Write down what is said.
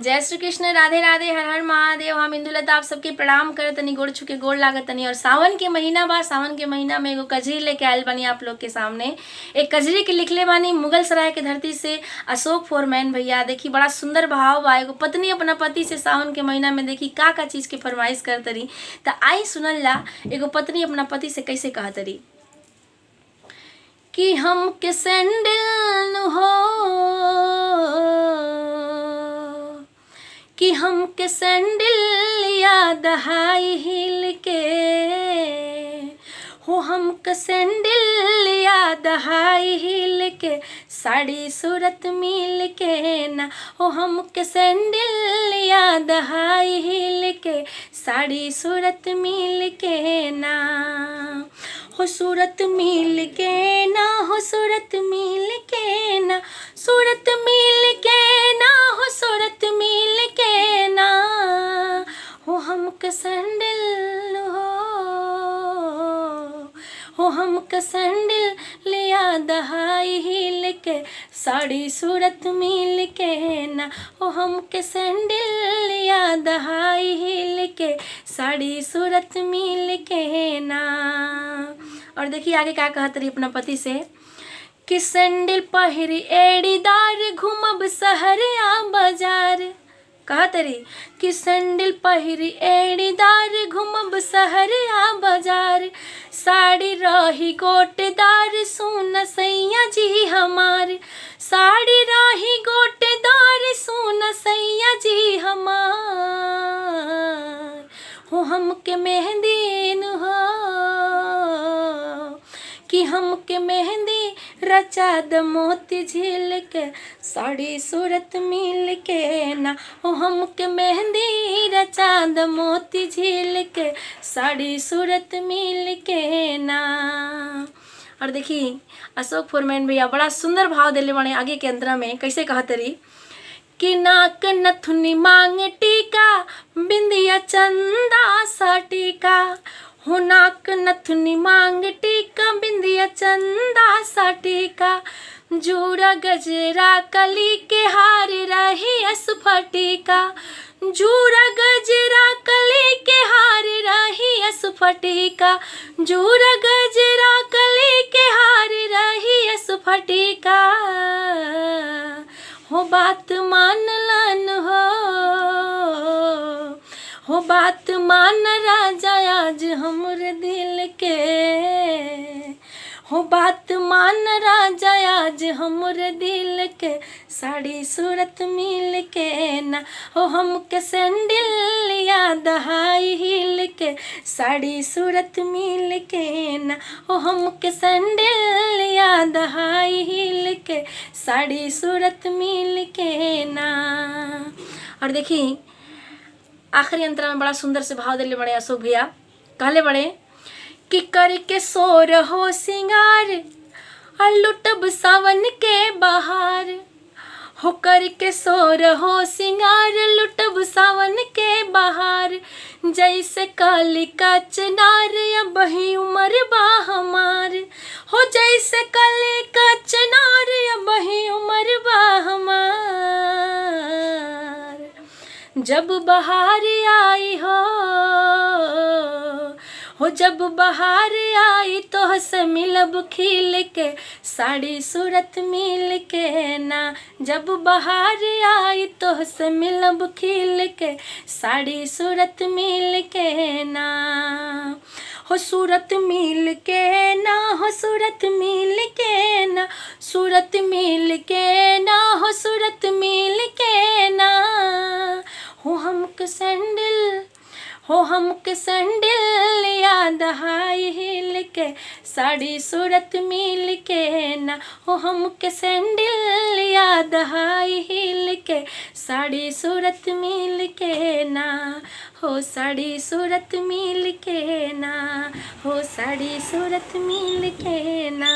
जय श्री कृष्ण, राधे राधे, हर हर महादेव। हम इंदुलता आप सबके प्रणाम करत तनी, गोड़ छुके गोड़ लागत तनी। और सावन के महीना बा, सावन के महीना में एगो कजरी लेके आयल बानी आप लोग के सामने। एक कजरी के लिखले बानी मुगल सराय के धरती से अशोक फोरमैन भैया। देखी बड़ा सुंदर भाव बा। एगो पत्नी अपना पति से सावन के महीना में देखी का चीज के फरमाइश कर तरी। त आई सुनल ला एगो पत्नी अपना पति से कैसे कहा तरी कि हम के सैंडल हो, कि हम के सैंडल याद हाई हिल के हो, हम के सैंडल याद हाई हिल के साड़ी सूरत मिल के ना हो, हम के सैंडल याद हाई हिल के साड़ी सूरत मिल के ना हो, सूरत मिल के ना हो, सूरत मिल के ना, सूरत मिल के ना हो, सूरत मिल के ना हो, हम के सैंडल हो, हम के सैंडल याद हाई हिल के साड़ी सूरत मिल के ना हो, हम के सैंडल याद हाई हिल के साड़ी सूरत मिल के ना। और देखिए आगे क्या कहत रही अपना पति से कि सैंडल पहिरी एड़ीदार घूमब शहर आ बाजार। कहत रही कि सैंडल पहिरी एड़ीदार घूमब शहर आ बाजार, साड़ी रही गोटेदार सुन सैया जी हमार, साड़ी रही गोटेदार सुन सैया जी हमार हो, हम के मेहंदी हो, कि हम के मेहंदी रचा द मोती झील के साड़ी सूरत मिल के ना हो, हम के मेहंदी रचा द मोती झील के साड़ी सूरत मिल के ना। और देखी अशोक फोरमैन भैया बड़ा सुंदर भाव दिले बने आगे के अंतरा में कैसे कहत रही कि नाक नथुनी मांग टीका बिंदिया चंदा सा टीका हो, नाक नथुनी मांग टीका बिंदिया चंदा सा टीका, जूरा गजरा कली के हार रही असफटिका, जूरा गजरा कली के हार रही असफटिका, जूरा गजरा कली के हार रही असफटिका हो, बात मान लन हो, बात मान राजा आज हमर दिल के हो, बात मान राजा आज हमर दिल के साड़ी सूरत मिल के ना हो, हम के सैंडल याद हाई हिल के साड़ी सूरत मिल के ना हो, हम के सैंडल याद हाई हिल के साड़ी सूरत मिल के ना। और देखी आखिरी अंतरा में बड़ा सुंदर से भाव दिले बड़े अशोक भैया। कहले बड़े कि करके सोर हो सिंगार और लुटब सावन के बहार हो, करके सोर हो सिंगार लुटब सावन के बहार, जैसे काली का चनार अब ही उम्र बा हमार हो, जैसे काली का चनार अब ही उम्र बा हमार, जब बहार आई हो, जब बहार आई तो से मिलब खिल के साड़ी सूरत मिल के ना, जब बहार आई तो से मिलब खिल के साड़ी सूरत मिल के ना हो, सूरत मिल के ना हो, सूरत मिल के ना, सूरत मिल के ना हो, सूरत मिल के ना हो, हम के सैंडल हो, हम के सैंडल याद हाई हिल के साड़ी सूरत मिल के ना हो, हम के सैंडल याद हाई हिल के साड़ी सूरत मिल के ना हो, साड़ी सूरत मिल के ना हो, साड़ी सूरत मिल के ना।